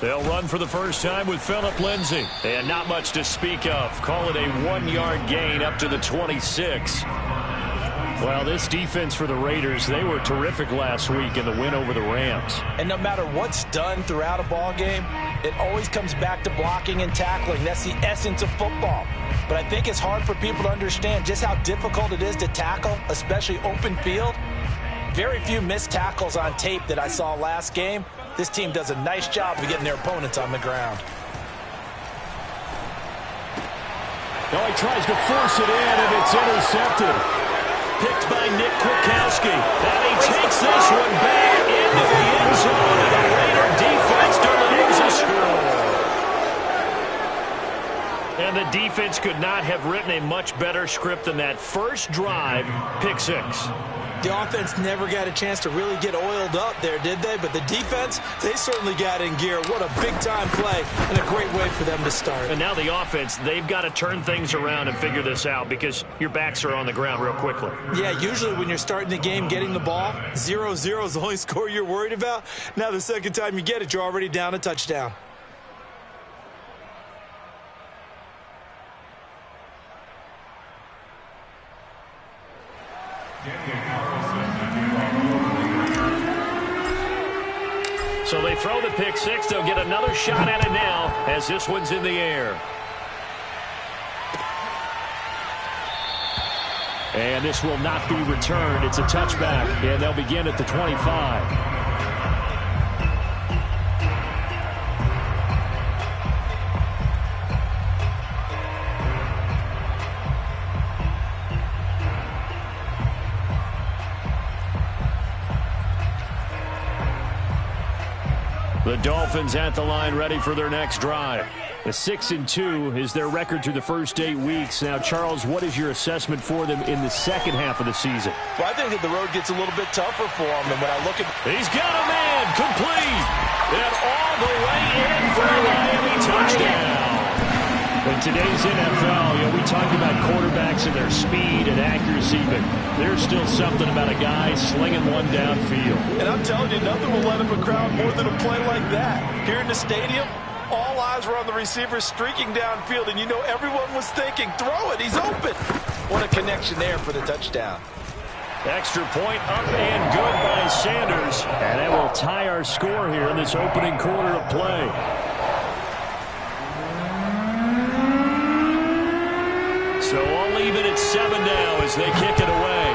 They'll run for the first time with Phillip Lindsay. And not much to speak of. Call it a 1-yard gain up to the 26. Well, this defense for the Raiders, they were terrific last week in the win over the Rams. And no matter what's done throughout a ball game, it always comes back to blocking and tackling. That's the essence of football. But I think it's hard for people to understand just how difficult it is to tackle, especially open field. Very few missed tackles on tape that I saw last game. This team does a nice job of getting their opponents on the ground. Now he tries to force it in, and it's intercepted. Picked by Nick Kwiatkowski. And he takes this one back into the end zone, and the Raider defense delivers a score. And the defense could not have written a much better script than that first drive, pick 6. The offense never got a chance to really get oiled up there, did they? But the defense, they certainly got in gear. What a big-time play and a great way for them to start. And now the offense, they've got to turn things around and figure this out because your backs are on the ground real quickly. Yeah, usually when you're starting the game getting the ball, 0-0 is the only score you're worried about. Now the second time you get it, you're already down a touchdown. So they throw the pick 6. They'll get another shot at it now as this one's in the air. And this will not be returned. It's a touchback, and they'll begin at the 25. The Dolphins at the line ready for their next drive. A 6-2 is their record through the first 8 weeks. Now, Charles, what is your assessment for them in the second half of the season? Well, I think that the road gets a little bit tougher for them. And when I look at... He's got a man complete. And all the way in for a Miami touchdown. In today's NFL, we talk about quarterbacks and their speed and accuracy, but there's still something about a guy slinging one downfield. And I'm telling you, nothing will light up a crowd more than a play like that. Here in the stadium, all eyes were on the receiver streaking downfield, and you know everyone was thinking, throw it, he's open. What a connection there for the touchdown. Extra point up and good by Sanders. And that will tie our score here in this opening quarter of play. So all even at 7 now as they kick it away.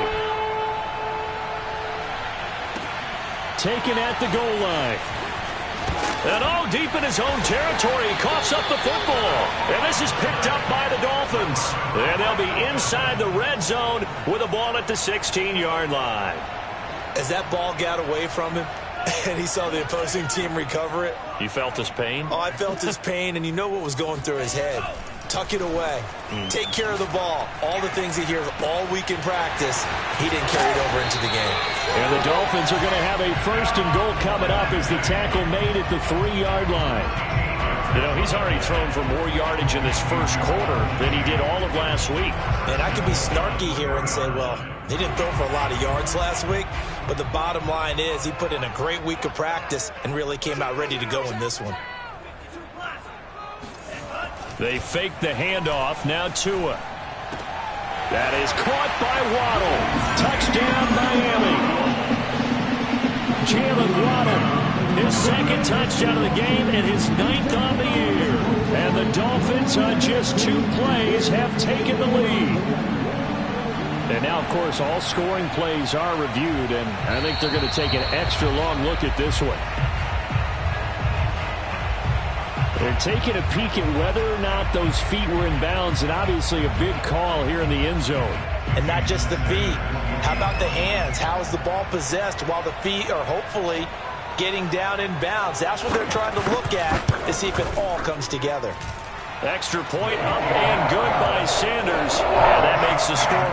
Taken at the goal line. And deep in his own territory, he coughs up the football. And this is picked up by the Dolphins. And they'll be inside the red zone with a ball at the 16-yard line. As that ball got away from him, and he saw the opposing team recover it. You felt his pain? Oh, I felt his pain, and you know what was going through his head. Tuck it away. Take care of the ball. All the things he hears all week in practice, he didn't carry it over into the game. And the Dolphins are going to have a 1st and goal coming up as the tackle made at the 3-yard line. You know, he's already thrown for more yardage in this first quarter than he did all of last week. And I could be snarky here and say, well, he didn't throw for a lot of yards last week, but the bottom line is he put in a great week of practice and really came out ready to go in this one. They fake the handoff. Now Tua. That is caught by Waddle. Touchdown, Miami. Jalen Waddle, his 2nd touchdown of the game and his 9th on the year. And the Dolphins, on just 2 plays, have taken the lead. And now, of course, all scoring plays are reviewed, and I think they're going to take an extra long look at this one. They're taking a peek at whether or not those feet were in bounds, and obviously a big call here in the end zone. And not just the feet. How about the hands? How is the ball possessed while the feet are hopefully getting down in bounds? That's what they're trying to look at to see if it all comes together. Extra point up and good by Sanders. And that makes the score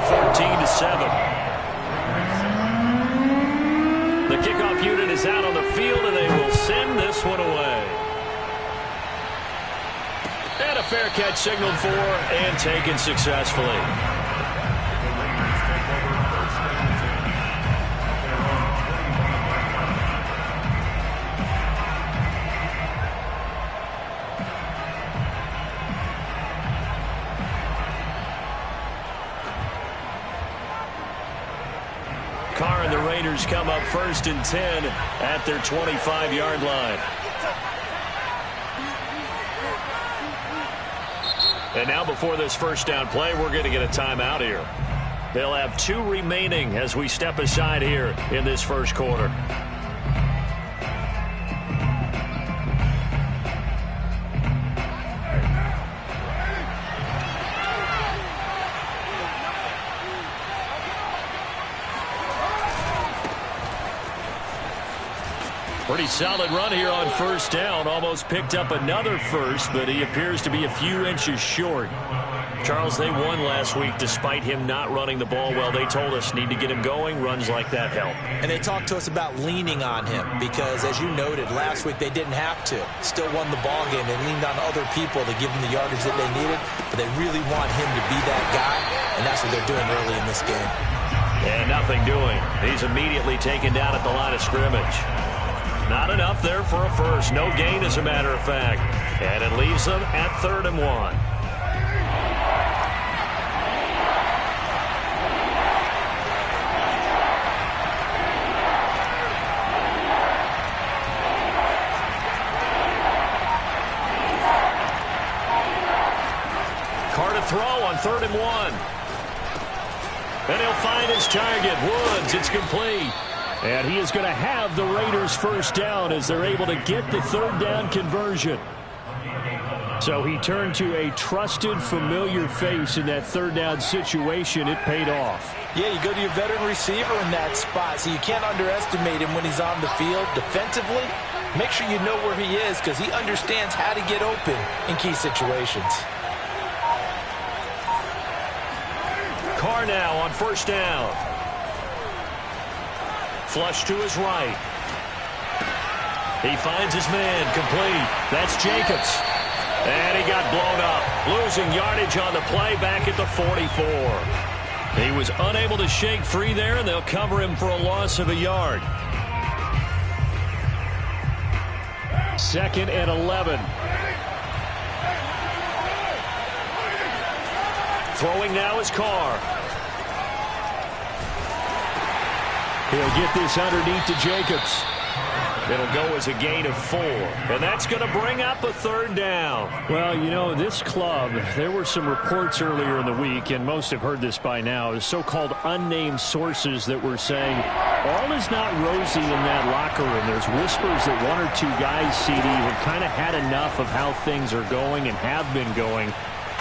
14-7. The kickoff unit is out on the field, and they will send this one away. And a fair catch signaled for and taken successfully. Raiders come up 1st and 10 at their 25-yard line. And now before this first down play, we're going to get a timeout here. They'll have 2 remaining as we step aside here in this first quarter. Pretty solid run here on first down. Almost picked up another first, but he appears to be a few inches short. Charles, they won last week despite him not running the ball well. They told us need to get him going. Runs like that help. And they talked to us about leaning on him because, as you noted, last week they didn't have to. Still won the ball game. They leaned on other people to give them the yardage that they needed, but they really want him to be that guy, and that's what they're doing early in this game. And nothing doing. He's immediately taken down at the line of scrimmage. Not enough there for a first. No gain, as a matter of fact. And it leaves them at 3rd and 1. Carr to throw on 3rd and 1. And he'll find his target. Woods, it's complete. And he is going to have the Raiders first down as they're able to get the 3rd down conversion. So he turned to a trusted, familiar face in that 3rd down situation. It paid off. Yeah, you go to your veteran receiver in that spot, so you can't underestimate him when he's on the field defensively. Make sure you know where he is because he understands how to get open in key situations. Carr now on first down. Flush to his right. He finds his man, complete. That's Jacobs. And he got blown up. Losing yardage on the play back at the 44. He was unable to shake free there, and they'll cover him for a loss of a yard. 2nd and 11. Throwing now is Carr. He'll get this underneath to Jacobs. It'll go as a gain of 4. And that's going to bring up a 3rd down. Well, you know, this club, there were some reports earlier in the week, and most have heard this by now, so-called unnamed sources that were saying all is not rosy in that locker room. There's whispers that 1 or 2 guys, CD, have kind of had enough of how things are going and have been going.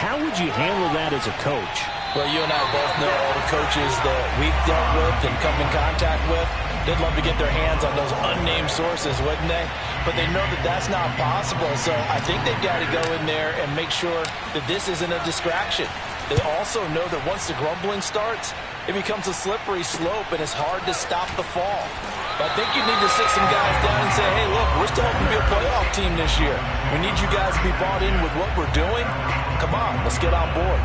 How would you handle that as a coach? Well, you and I both know all the coaches that we've dealt with and come in contact with. They'd love to get their hands on those unnamed sources, wouldn't they? But they know that that's not possible. So I think they've got to go in there and make sure that this isn't a distraction. They also know that once the grumbling starts, it becomes a slippery slope, and it's hard to stop the fall. But I think you need to sit some guys down and say, hey, look, we're still hoping to be a playoff team this year. We need you guys to be bought in with what we're doing. Come on, let's get on board.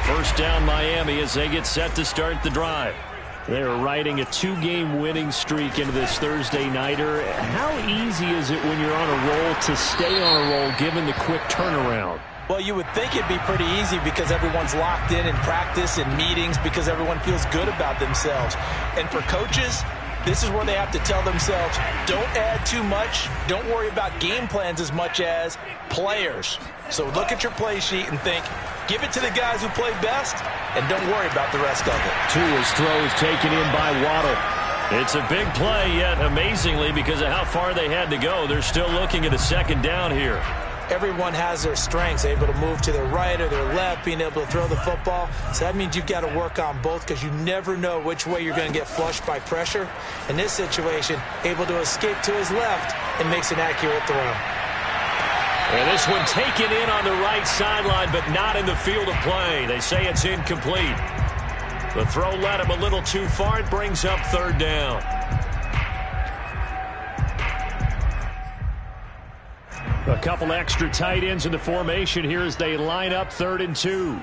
First down Miami as they get set to start the drive. They are riding a 2-game winning streak into this Thursday nighter. How easy is it when you're on a roll to stay on a roll given the quick turnaround? Well, you would think it'd be pretty easy because everyone's locked in practice and meetings because everyone feels good about themselves. And for coaches, this is where they have to tell themselves, don't add too much. Don't worry about game plans as much as players. So look at your play sheet and think, give it to the guys who play best, and don't worry about the rest of it. Tua's throws taken in by Waddle. It's a big play, yet amazingly, because of how far they had to go, they're still looking at a 2nd down here. Everyone has their strengths, able to move to their right or their left, being able to throw the football. So that means you've got to work on both because you never know which way you're going to get flushed by pressure. In this situation, able to escape to his left and makes an accurate throw. And this one taken in on the right sideline, but not in the field of play. They say it's incomplete. The throw led him a little too far. It brings up 3rd down. A couple extra tight ends in the formation here as they line up 3rd and 2.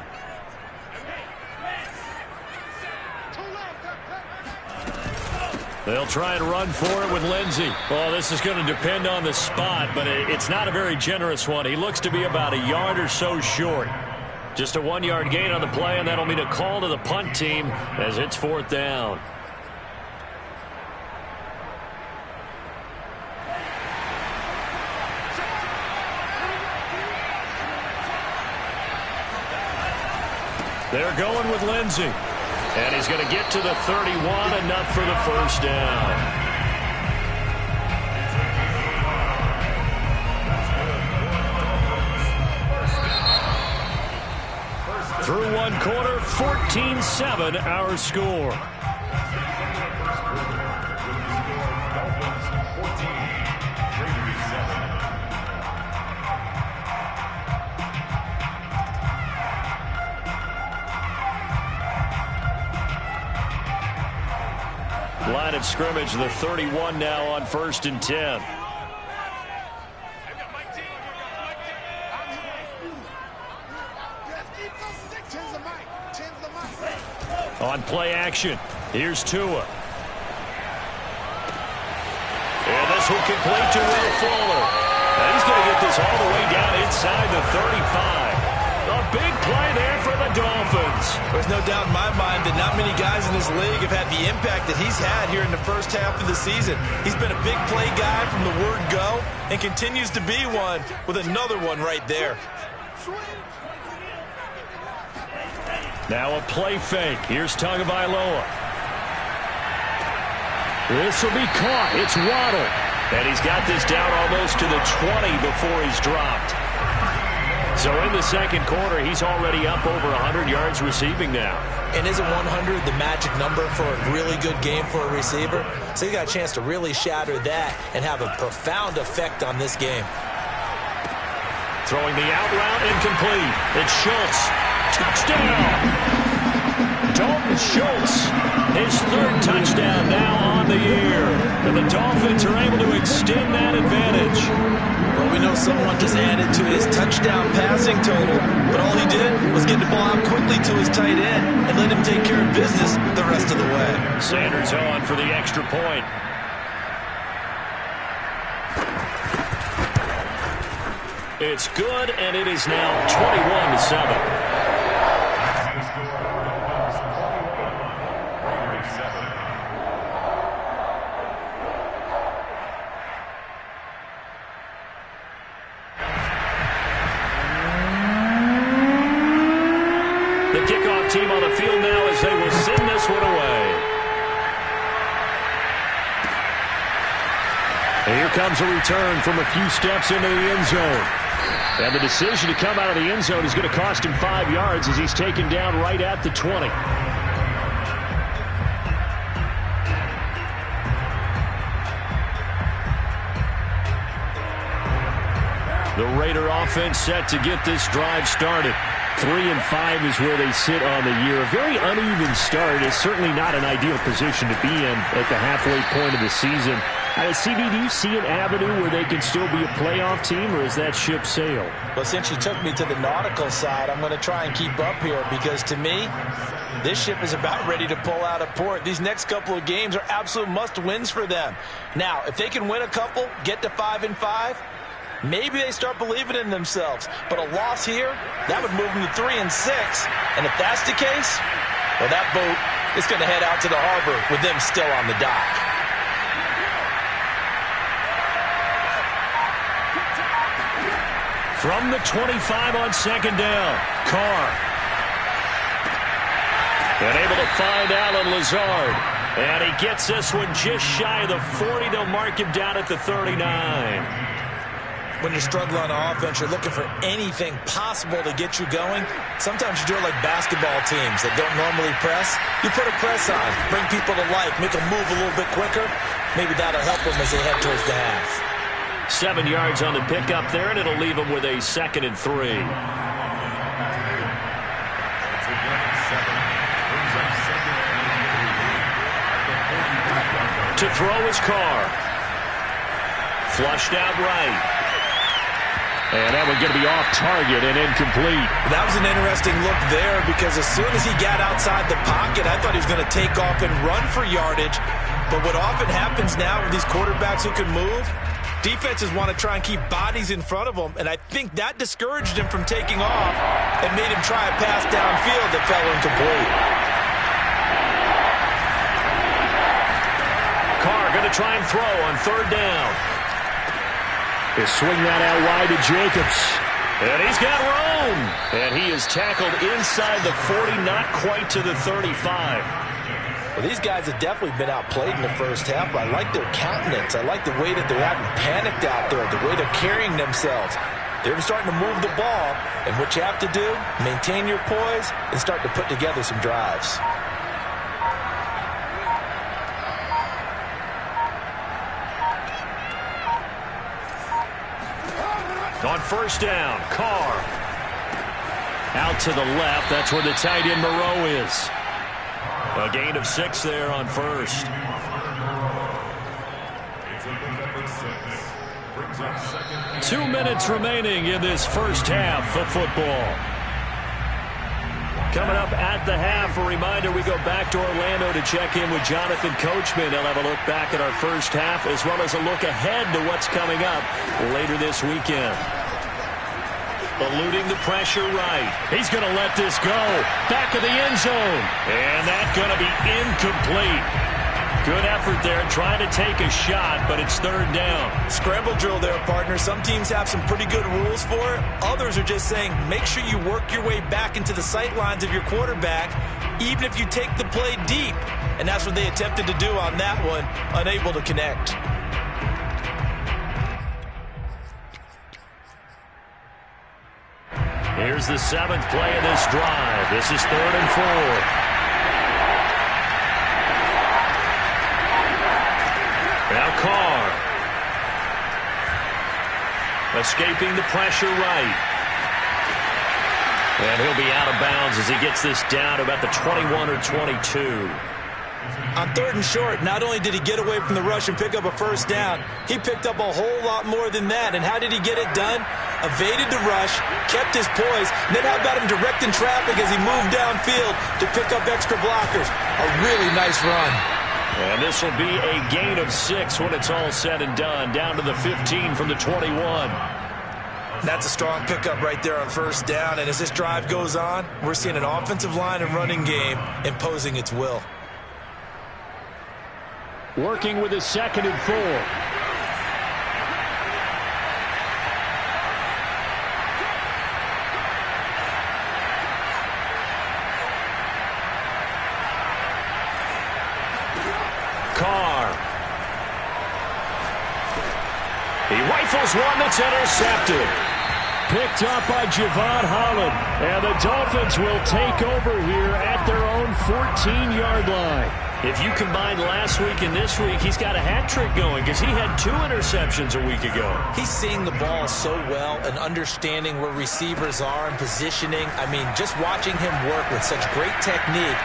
They'll try and run for it with Lindsey. Well, this is going to depend on the spot, but it's not a very generous one. He looks to be about a yard or so short. Just a 1-yard gain on the play, and that'll mean a call to the punt team as it's 4th down. They're going with Lindsey. And he's going to get to the 31, enough for the first down. Through 1 quarter, 14-7 our score. Line of scrimmage, the 31 now on 1st and 10. On play action, here's Tua. And this will complete to Will Fuller. And he's going to get this all the way down inside the 35. A big play there for the Dolphins. There's no doubt in my mind that not many guys in this league have had the impact that he's had here in the first half of the season. He's been a big play guy from the word go and continues to be one with another one right there. Now a play fake. Here's Tagovailoa. This will be caught. It's Waddle. And he's got this down almost to the 20 before he's dropped. So in the second quarter, he's already up over 100 yards receiving now. And isn't 100 the magic number for a really good game for a receiver? So he got a chance to really shatter that and have a profound effect on this game. Throwing the out route, incomplete. It's Schultz. Touchdown! Dalton Schultz, his 3rd touchdown now on the year. And the Dolphins are able to extend that advantage. Well, we know someone just added to his touchdown passing total, but all he did was get the ball out quickly to his tight end and let him take care of business the rest of the way. Sanders on for the extra point. It's good, and it is now 21-7. Team on the field now as they will send this one away. And here comes a return from a few steps into the end zone. And the decision to come out of the end zone is going to cost him 5 yards as he's taken down right at the 20. The Raider offense set to get this drive started. 3-5 is where they sit on the year. A very uneven start is certainly not an ideal position to be in at the halfway point of the season. CD, do you see an avenue where they can still be a playoff team, or is that ship sailed? Well, since you took me to the nautical side, I'm going to try and keep up here because, to me, this ship is about ready to pull out of port. These next couple of games are absolute must-wins for them. Now, if they can win a couple, get to 5-5, maybe they start believing in themselves. But a loss here, that would move them to 3-6. And if that's the case, well, that boat is going to head out to the harbor with them still on the dock. From the 25 on 2nd down, Carr. And able to find Allen Lazard. And he gets this one just shy of the 40. They'll mark him down at the 39. When you're struggling on offense, you're looking for anything possible to get you going. Sometimes you do it like basketball teams that don't normally press. You put a press on, bring people to life, make them move a little bit quicker. Maybe that'll help them as they head towards the half. 7 yards on the pickup there, and it'll leave them with a 2nd and 3. To throw his Carr. Flushed out right. And that one going to be off target and incomplete. That was an interesting look there because as soon as he got outside the pocket, I thought he was going to take off and run for yardage. But what often happens now with these quarterbacks who can move, defenses want to try and keep bodies in front of them, and I think that discouraged him from taking off and made him try a pass downfield that fell incomplete. Carr going to try and throw on third down. He'll swing that out wide to Jacobs. And he's got room. And he is tackled inside the 40, not quite to the 35. Well, these guys have definitely been outplayed in the first half, but I like their countenance. I like the way that they're having panicked out there, the way they're carrying themselves. They're starting to move the ball, and what you have to do, maintain your poise and start to put together some drives. On first down, Carr. Out to the left. That's where the tight end Moreau is. A gain of 6 there on first. Two minutes remaining in this first half of football. Coming up at the half, a reminder, we go back to Orlando to check in with Jonathan Coachman. He'll have a look back at our first half as well as a look ahead to what's coming up later this weekend. Eluding the pressure right. He's going to let this go. Back of the end zone. And that's going to be incomplete. Good effort there trying to take a shot, but it's third down. Scramble drill there, partner. Some teams have some pretty good rules for it. Others are just saying make sure you work your way back into the sight lines of your quarterback, even if you take the play deep. And that's what they attempted to do on that one, unable to connect. Here's the 7th play of this drive. This is 3rd and 4. Now Carr. Escaping the pressure right. And he'll be out of bounds as he gets this down to about the 21 or 22. On 3rd and short, not only did he get away from the rush and pick up a first down, he picked up a whole lot more than that. And how did he get it done? Evaded the rush, kept his poise, and then how about him directing traffic as he moved downfield to pick up extra blockers? A really nice run. And this will be a gain of 6 when it's all said and done, down to the 15 from the 21. That's a strong pickup right there on first down, and as this drive goes on, we're seeing an offensive line and running game imposing its will. Working with a 2nd and 4. Carr. He rifles one that's intercepted. Picked up by Javon Holland. And the Dolphins will take over here at their own 14-yard line. If you combine last week and this week, he's got a hat trick going because he had 2 interceptions a week ago. He's seeing the ball so well and understanding where receivers are and positioning. I mean, just watching him work with such great technique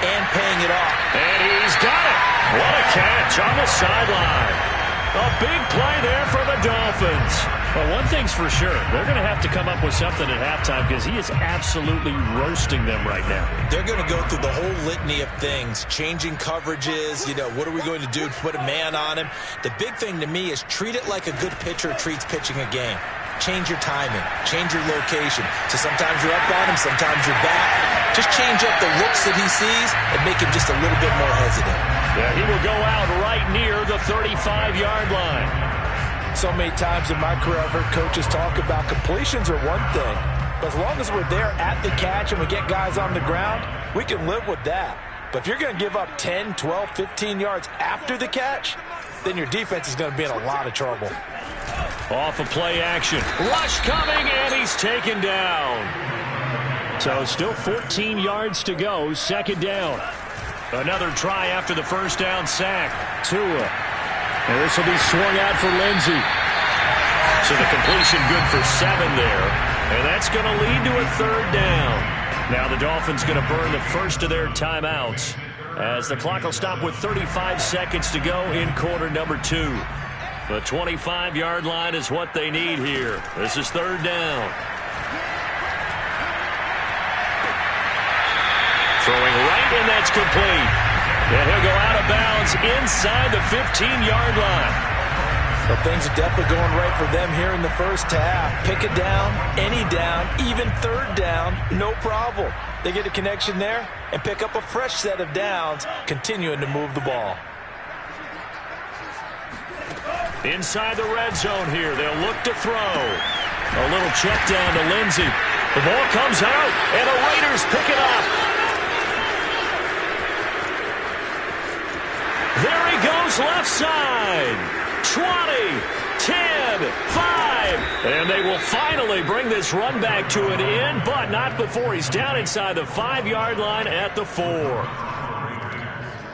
and paying it off. And he's got it. What a catch on the sideline. A big play there for the Dolphins. Well, one thing's for sure. They're going to have to come up with something at halftime because he is absolutely roasting them right now. They're going to go through the whole litany of things, changing coverages, what are we going to do to put a man on him? The big thing to me is treat it like a good pitcher treats pitching a game. Change your timing, change your location. So sometimes you're up on him, sometimes you're back. Just change up the looks that he sees and make him just a little bit more hesitant. Yeah, he will go out right near the 35-yard line. So many times in my career I've heard coaches talk about completions are one thing. But as long as we're there at the catch and we get guys on the ground, we can live with that. But if you're going to give up 10, 12, 15 yards after the catch, then your defense is going to be in a lot of trouble. Off of play action. Rush coming, and he's taken down. So still 14 yards to go, 2nd down. Another try after the first down sack. Tua. And this will be swung out for Lindsey. So the completion good for 7 there. And that's going to lead to a 3rd down. Now the Dolphins going to burn the first of their timeouts as the clock will stop with 35 seconds to go in quarter number 2. The 25-yard line is what they need here. This is 3rd down. Throwing right, and that's complete. And he'll go out of of bounds inside the 15-yard line. Well, things are definitely going right for them here in the first half. Pick a down, any down, even third down, no problem. They get a connection there and pick up a fresh set of downs, continuing to move the ball. Inside the red zone here, they'll look to throw. A little check down to Lindsey. The ball comes out, and the Raiders pick it up. There he goes left side. 20, 10, 5. And they will finally bring this run back to an end, but not before he's down inside the 5-yard line at the 4.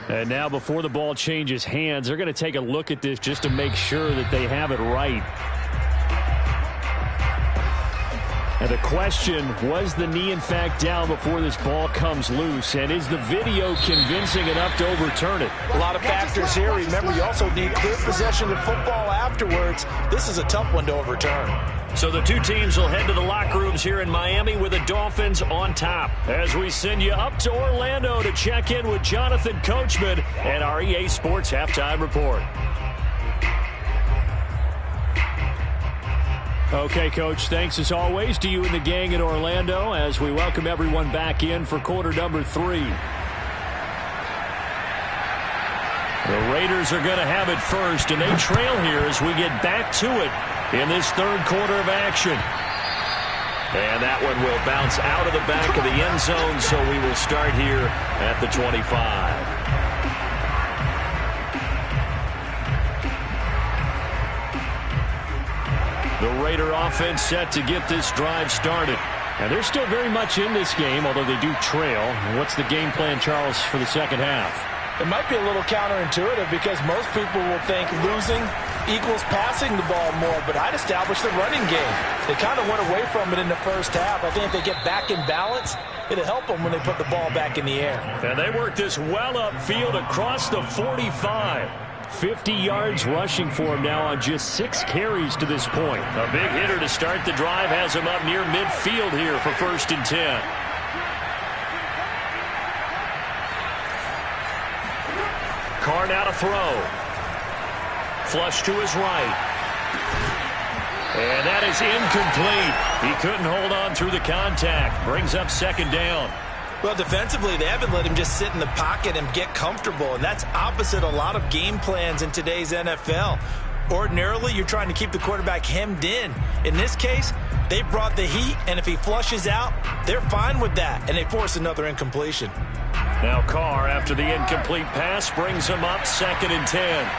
And now before the ball changes hands, they're going to take a look at this just to make sure that they have it right. And the question, was the knee in fact down before this ball comes loose? And is the video convincing enough to overturn it? A lot of factors here. Remember, you also need clear possession of football afterwards. This is a tough one to overturn. So the two teams will head to the locker rooms here in Miami with the Dolphins on top. As we send you up to Orlando to check in with Jonathan Coachman and our EA Sports Halftime Report. Okay, Coach, thanks as always to you and the gang in Orlando as we welcome everyone back in for quarter number 3. The Raiders are going to have it first, and they trail here as we get back to it in this third quarter of action. And that one will bounce out of the back of the end zone, so we will start here at the 25. The Raider offense set to get this drive started. And they're still very much in this game, although they do trail. What's the game plan, Charles, for the second half? It might be a little counterintuitive because most people will think losing equals passing the ball more, but I'd establish the running game. They kind of went away from it in the first half. I think if they get back in balance, it'll help them when they put the ball back in the air. And they work this well upfield across the 45. 50 yards rushing for him now on just 6 carries to this point. A big hitter to start the drive has him up near midfield here for 1st and 10. Carr now to throw. Flush to his right. And that is incomplete. He couldn't hold on through the contact. Brings up 2nd down. Well, defensively, they haven't let him just sit in the pocket and get comfortable, and that's opposite a lot of game plans in today's NFL. Ordinarily, you're trying to keep the quarterback hemmed in. In this case, they brought the heat, and if he flushes out, they're fine with that, and they force another incompletion. Now Carr, after the incomplete pass, brings him up 2nd and 10.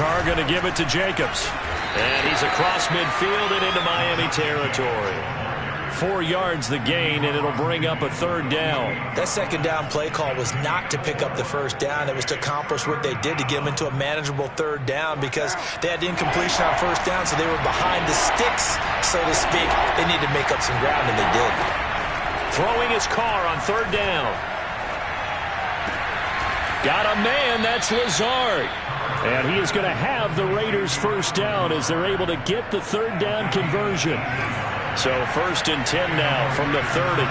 Carr going to give it to Jacobs. And he's across midfield and into Miami territory. 4 yards the gain, and it'll bring up a 3rd down. That 2nd down play call was not to pick up the 1st down. It was to accomplish what they did to get them into a manageable 3rd down because they had the incompletion on 1st down, so they were behind the sticks, so to speak. They needed to make up some ground, and they did. Throwing his Carr on 3rd down. Got a man, that's Lazard. And he is going to have the Raiders' 1st down as they're able to get the 3rd down conversion. So 1st and 10 now from the 30.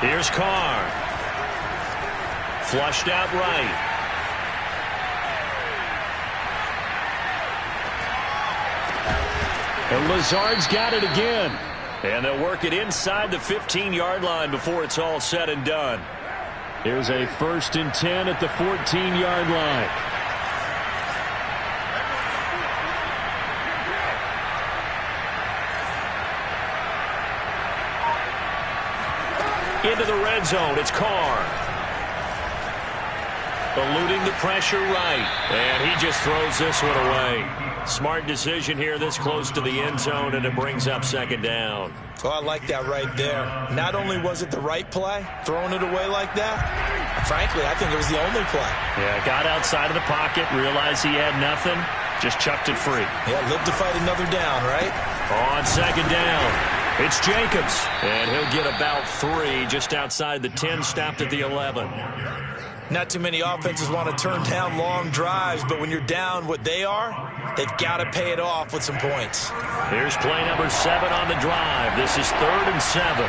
Here's Carr. Flushed out right. And Lazard's got it again. And they'll work it inside the 15-yard line before it's all said and done. Here's a 1st and 10 at the 14-yard line. Into the red zone, it's Carr. Eluding the pressure right. And he just throws this one away. Smart decision here this close to the end zone, and it brings up 2nd down. Oh, I like that right there. Not only was it the right play, throwing it away like that, frankly, I think it was the only play. Yeah, got outside of the pocket, realized he had nothing, just chucked it free. Yeah, live to fight another down, right? On 2nd down, it's Jacobs. And he'll get about 3 just outside the 10, stopped at the 11. Not too many offenses want to turn down long drives, but when you're down what they are, they've got to pay it off with some points. Here's play number 7 on the drive. This is 3rd and 7.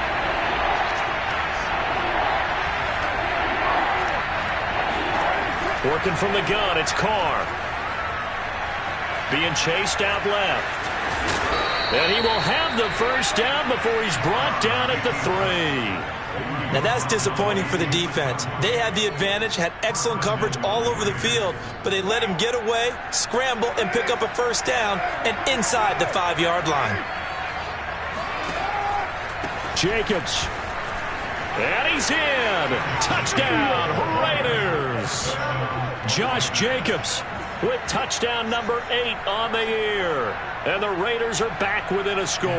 Working from the gun, it's Carr. Being chased out left. And he will have the first down before he's brought down at the 3. Now that's disappointing for the defense. They had the advantage, had excellent coverage all over the field, but they let him get away, scramble, and pick up a first down and inside the 5-yard line. Jacobs. And he's in. Touchdown, Raiders. Josh Jacobs with touchdown number 8 on the year. And the Raiders are back within a score.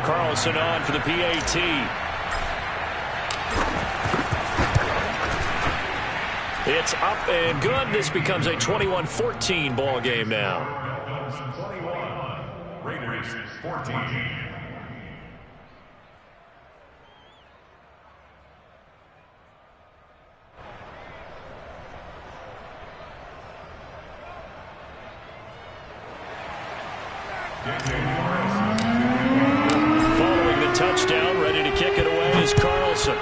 Carlson on for the PAT. It's up and good. This becomes a 21-14 ball game now. 21, Raiders 14. Following the touchdown, ready to kick it away is Carlson.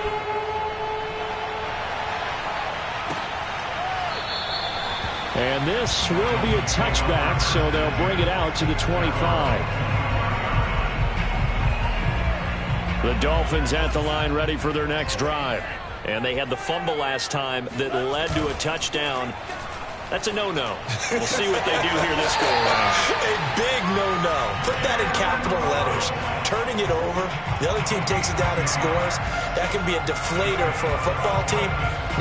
And this will be a touchback, so they'll bring it out to the 25. The Dolphins at the line ready for their next drive. And they had the fumble last time that led to a touchdown. That's a no-no. We'll see what they do here this go around. A big no-no. Put that in capital letters. Turning it over, the other team takes it down and scores. That can be a deflator for a football team.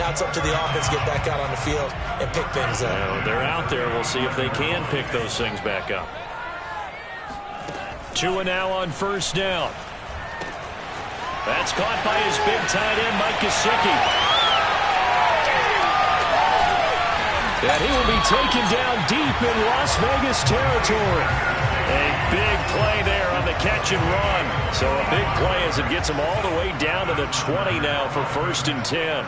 Now it's up to the offense to get back out on the field and pick things up. Well, they're out there. We'll see if they can pick those things back up. 2 and now on first down. That's caught by his big tight end, Mike Gesicki. And he will be taken down deep in Las Vegas territory. A big play there on the catch and run. So a big play as it gets him all the way down to the 20 now for 1st and 10.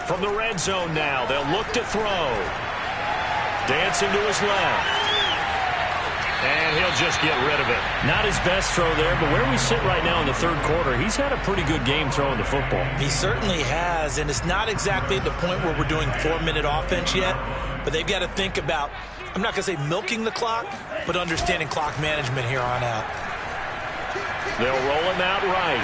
From the red zone now, they'll look to throw. Dancing to his left. And he'll just get rid of it. Not his best throw there, but where we sit right now in the 3rd quarter, he's had a pretty good game throwing the football. He certainly has, and it's not exactly at the point where we're doing 4-minute offense yet, but they've got to think about, I'm not going to say milking the clock, but understanding clock management here on out. They'll roll him out right.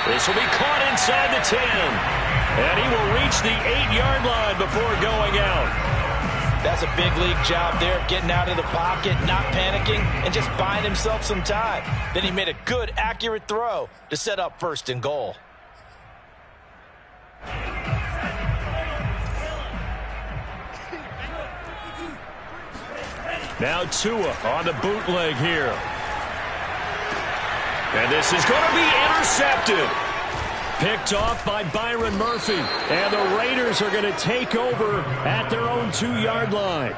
This will be caught inside the 10. And he will reach the 8-yard line before going out. That's a big league job there of getting out of the pocket, not panicking, and just buying himself some time. Then he made a good, accurate throw to set up 1st and goal. Now Tua on the bootleg here. And this is going to be intercepted. Picked off by Byron Murphy. And the Raiders are going to take over at their own 2-yard line.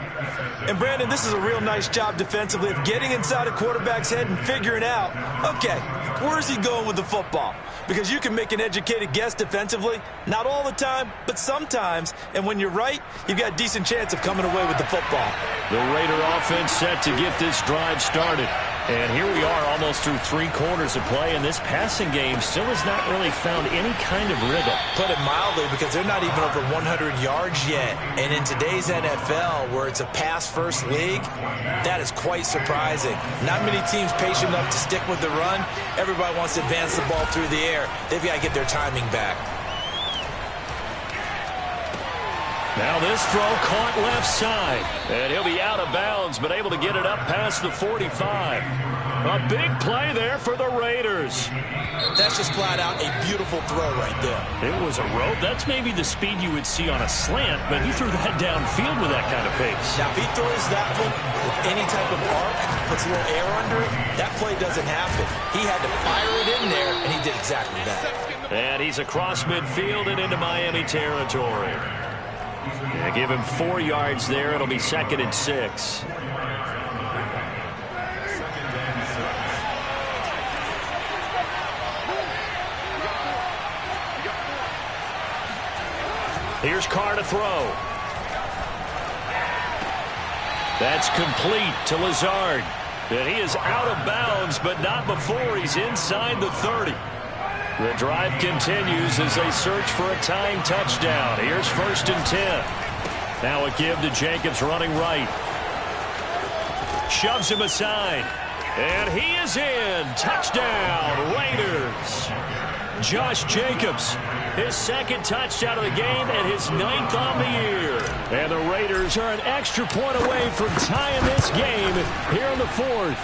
And, Brandon, this is a real nice job defensively of getting inside a quarterback's head and figuring out, okay, where's he going with the football? Because you can make an educated guess defensively, not all the time, but sometimes. And when you're right, you've got a decent chance of coming away with the football. The Raider offense set to get this drive started. And here we are almost through 3 quarters of play, and this passing game still has not really found any kind of rhythm. Put it mildly, because they're not even over 100 yards yet. And in today's NFL, where it's a pass-first league, that is quite surprising. Not many teams patient enough to stick with the run. Everybody wants to advance the ball through the air. They've got to get their timing back. Now this throw caught left side. And he'll be out of bounds, but able to get it up past the 45. A big play there for the Raiders. That's just flat out a beautiful throw right there. It was a rope. That's maybe the speed you would see on a slant, but he threw that downfield with that kind of pace. Now, if he throws that one with any type of arc, puts a little air under it, that play doesn't happen. He had to fire it in there, and he did exactly that. And he's across midfield and into Miami territory. Yeah, give him 4 yards there. It'll be 2nd and 6. Here's Carr to throw. That's complete to Lazard. And he is out of bounds, but not before he's inside the 30. The drive continues as they search for a tying touchdown. Here's 1st and 10. Now a give to Jacobs running right. Shoves him aside. And he is in. Touchdown, Raiders. Josh Jacobs, his 2nd touchdown of the game and his 9th on the year. And the Raiders are an extra point away from tying this game here in the 4th.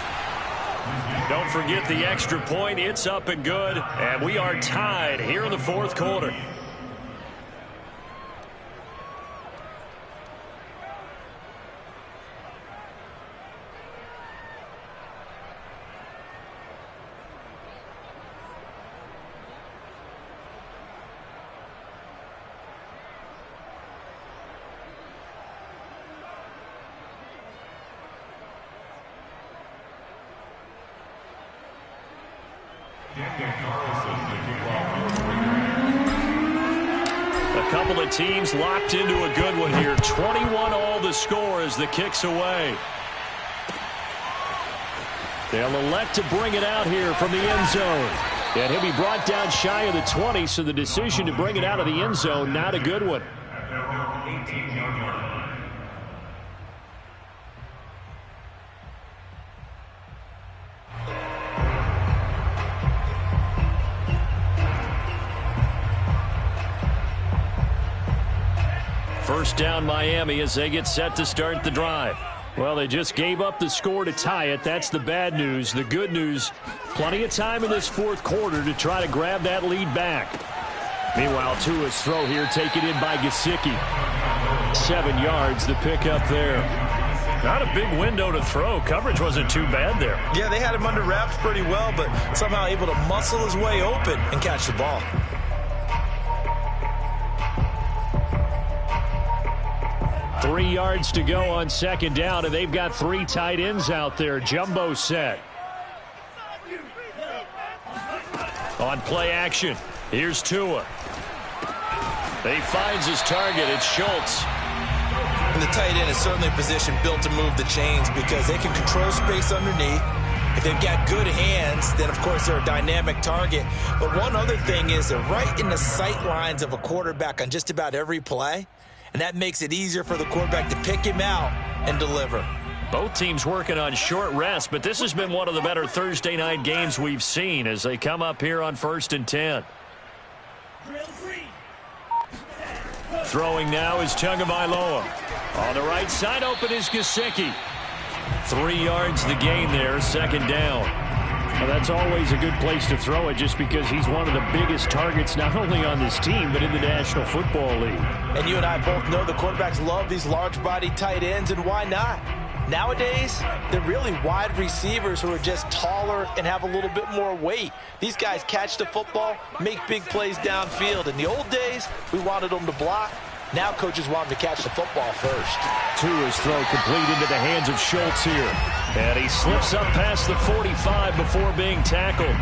Don't forget the extra point. It's up and good. And we are tied here in the 4th quarter. A couple of teams locked into a good one here. 21 all the score as the kick's away. They'll elect to bring it out here from the end zone. And he'll be brought down shy of the 20, so the decision to bring it out of the end zone, not a good one. 18-yard line. First down Miami as they get set to start the drive. Well, they just gave up the score to tie it. That's the bad news. The good news, plenty of time in this 4th quarter to try to grab that lead back. Meanwhile, Tua's throw here taken in by Gesicki. 7 yards, the pickup there. Not a big window to throw. Coverage wasn't too bad there. Yeah, they had him under wraps pretty well, but somehow able to muscle his way open and catch the ball. 3 yards to go on 2nd down, and they've got 3 tight ends out there. Jumbo set. On play action, here's Tua. He finds his target. It's Schultz. And the tight end is certainly a position built to move the chains because they can control space underneath. If they've got good hands, then, of course, they're a dynamic target. But one other thing is they're right in the sight lines of a quarterback on just about every play. And that makes it easier for the quarterback to pick him out and deliver. Both teams working on short rest, but this has been one of the better Thursday night games we've seen as they come up here on 1st and 10. Throwing now is Tagovailoa. On the right side, open is Gesicki. 3 yards the gain there, 2nd down. Well, that's always a good place to throw it just because he's one of the biggest targets not only on this team but in the National Football League. And you and I both know the quarterbacks love these large-bodied tight ends, and why not? Nowadays, they're really wide receivers who are just taller and have a little bit more weight. These guys catch the football, make big plays downfield. In the old days, we wanted them to block. Now coaches want them to catch the football first. Tua's throw complete into the hands of Schultz here. And he slips up past the 45 before being tackled.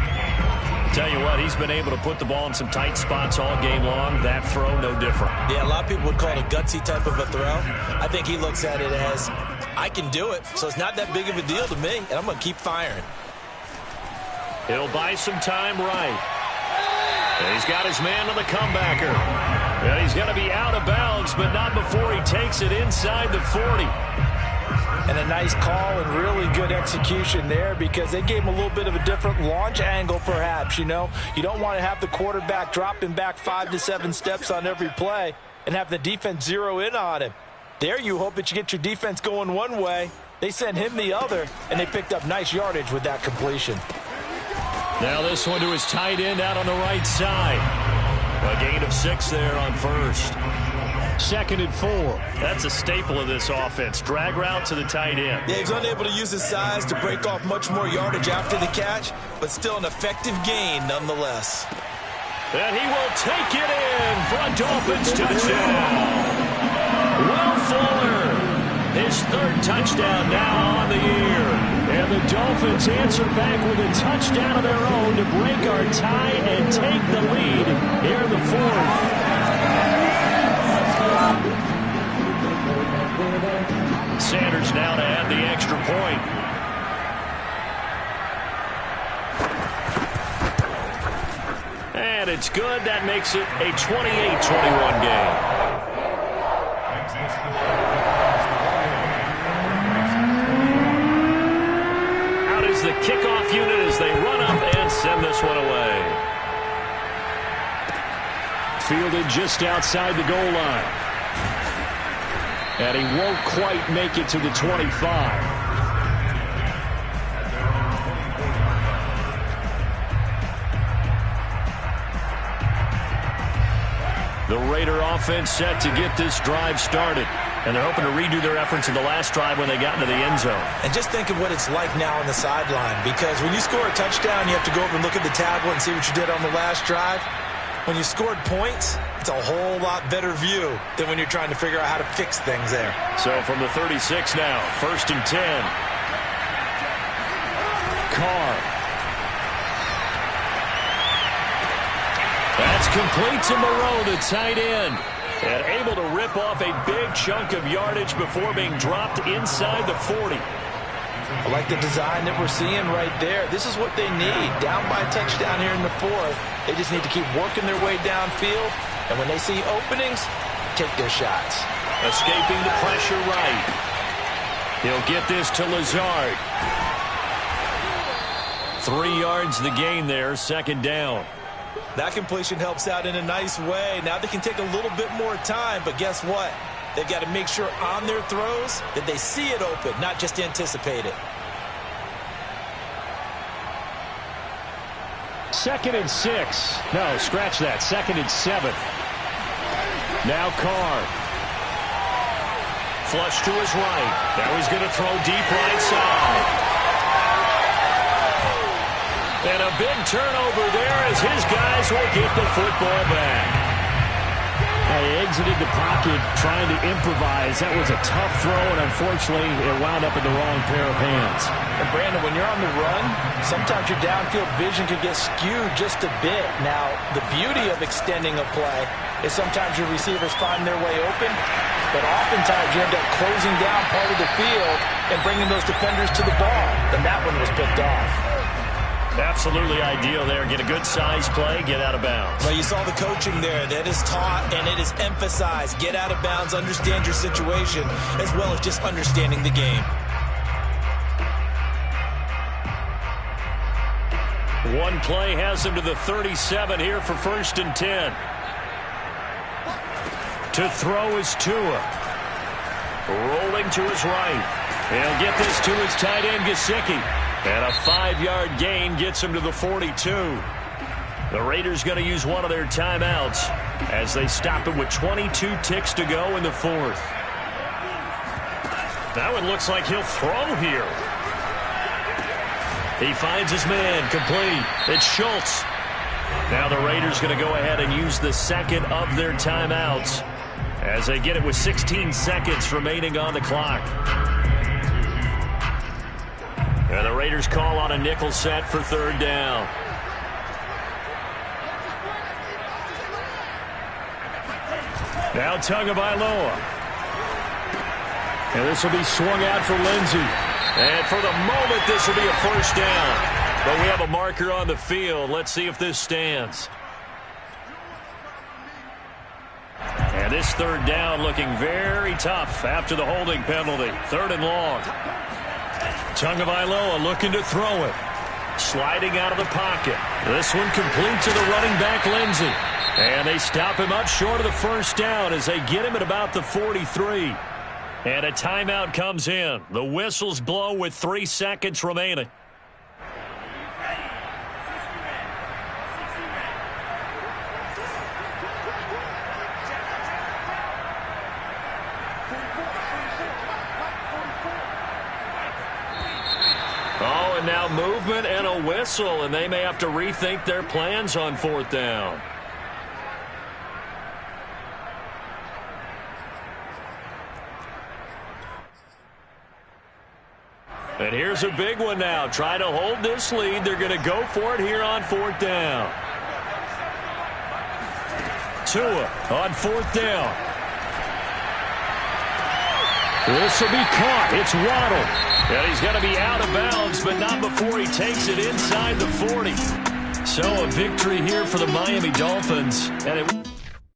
Tell you what, he's been able to put the ball in some tight spots all game long. That throw, no different. Yeah, a lot of people would call it a gutsy type of a throw. I think he looks at it as, I can do it, so it's not that big of a deal to me, and I'm going to keep firing. He'll buy some time right. And he's got his man on the comebacker. And he's going to be out of bounds, but not before he takes it inside the 40. And a nice call and really good execution there because they gave him a little bit of a different launch angle perhaps, you know. You don't want to have the quarterback dropping back 5 to 7 steps on every play and have the defense zero in on him. There you hope that you get your defense going one way. They sent him the other, and they picked up nice yardage with that completion. Now this one to his tight end out on the right side. A gain of 6 there on 1st. 2nd and 4. That's a staple of this offense. Drag route to the tight end. Yeah, he's unable to use his size to break off much more yardage after the catch, but still an effective gain nonetheless. And he will take it in for a Dolphins touchdown. Will Fuller, his 3rd touchdown now on the year. And the Dolphins answer back with a touchdown of their own to break our tie and take the lead here in the 4th. good. That makes it a 28-21 game. Out is the kickoff unit as they run up and send this one away. Fielded just outside the goal line. And he won't quite make it to the 25. The Raider offense set to get this drive started. And they're hoping to redo their efforts in the last drive when they got into the end zone. And just think of what it's like now on the sideline. Because when you score a touchdown, you have to go over and look at the tablet and see what you did on the last drive. When you scored points, it's a whole lot better view than when you're trying to figure out how to fix things there. So from the 36 now, 1st and 10. Carr. That's complete to Moreau, the tight end. And able to rip off a big chunk of yardage before being dropped inside the 40. I like the design that we're seeing right there. This is what they need. Down by a touchdown here in the 4th. They just need to keep working their way downfield. And when they see openings, take their shots. Escaping the pressure right. He'll get this to Lazard. 3 yards the gain there, 2nd down. That completion helps out in a nice way. Now they can take a little bit more time, but guess what? They've got to make sure on their throws that they see it open, not just anticipate it. 2nd and 6. No, scratch that. 2nd and 7. Now Carr. Flush to his right. Now he's going to throw deep right side. And a big turnover there as his guys will get the football back. He exited the pocket trying to improvise. That was a tough throw, and unfortunately, it wound up in the wrong pair of hands. And Brandon, when you're on the run, sometimes your downfield vision can get skewed just a bit. Now, the beauty of extending a play is sometimes your receivers find their way open, but oftentimes you end up closing down part of the field and bringing those defenders to the ball. And that one was picked off. Absolutely ideal there. Get a good size play, get out of bounds. Well, you saw the coaching there. That is taught and it is emphasized. Get out of bounds, understand your situation, as well as just understanding the game. One play has him to the 37 here for 1st and 10. To throw is Tua. Rolling to his right. He'll get this to his tight end, Gesicki. And a 5-yard gain gets him to the 42. The Raiders going to use one of their timeouts as they stop it with 22 ticks to go in the 4th. That one looks like he'll throw here. He finds his man, complete. It's Schultz. Now the Raiders going to go ahead and use the 2nd of their timeouts as they get it with 16 seconds remaining on the clock. And the Raiders call on a nickel set for 3rd down. Now Tagovailoa. And this will be swung out for Lindsey. And for the moment, this will be a 1st down. But we have a marker on the field. Let's see if this stands. And this 3rd down looking very tough after the holding penalty. 3rd and long. Tagovailoa looking to throw it. Sliding out of the pocket. This one complete to the running back, Lindsey. And they stop him up short of the 1st down as they get him at about the 43. And a timeout comes in. The whistles blow with 3 seconds remaining. Oh, and now movement and a whistle, and they may have to rethink their plans on 4th down. And here's a big one now. Try to hold this lead. They're going to go for it here on 4th down. Tua on 4th down. This will be caught. It's Waddle. And he's going to be out of bounds, but not before he takes it inside the 40. So a victory here for the Miami Dolphins. And it